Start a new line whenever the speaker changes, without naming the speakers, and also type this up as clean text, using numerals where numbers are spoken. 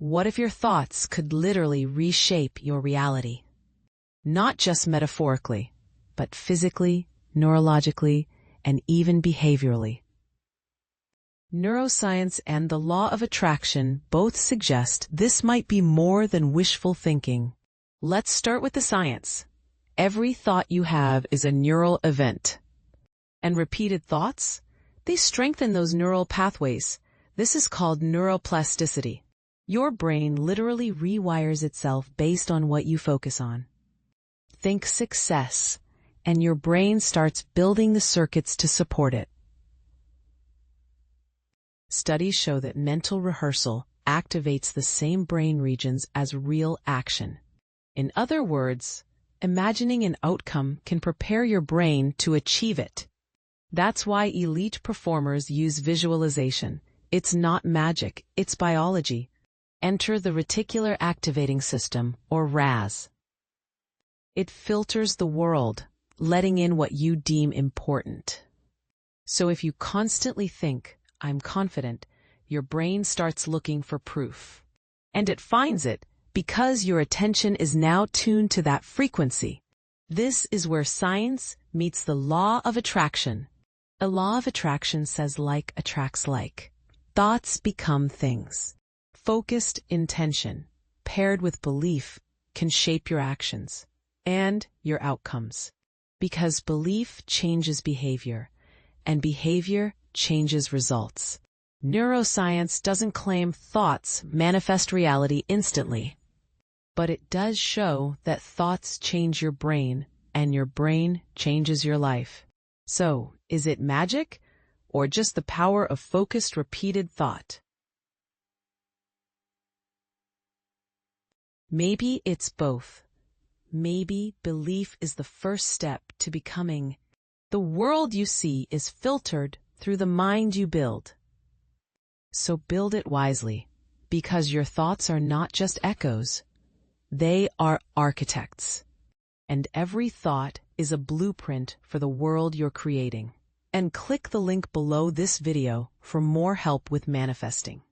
What if your thoughts could literally reshape your reality? Not just metaphorically, but physically, neurologically, and even behaviorally. Neuroscience and the law of attraction both suggest this might be more than wishful thinking. Let's start with the science. Every thought you have is a neural event. And repeated thoughts? They strengthen those neural pathways. This is called neuroplasticity. Your brain literally rewires itself based on what you focus on. Think success, and your brain starts building the circuits to support it. Studies show that mental rehearsal activates the same brain regions as real action. In other words, imagining an outcome can prepare your brain to achieve it. That's why elite performers use visualization. It's not magic, it's biology. Enter the reticular activating system, or RAS. It filters the world, letting in what you deem important. So if you constantly think, "I'm confident," your brain starts looking for proof. And it finds it because your attention is now tuned to that frequency. This is where science meets the law of attraction. A law of attraction says like attracts like. Thoughts become things. Focused intention, paired with belief, can shape your actions and your outcomes. Because belief changes behavior, and behavior changes results. Neuroscience doesn't claim thoughts manifest reality instantly, but it does show that thoughts change your brain, and your brain changes your life. So, is it magic, or just the power of focused, repeated thought? Maybe it's both. Maybe belief is the first step to becoming. The world you see is filtered through the mind you build. So build it wisely, because your thoughts are not just echoes. They are architects. And every thought is a blueprint for the world you're creating. And click the link below this video for more help with manifesting.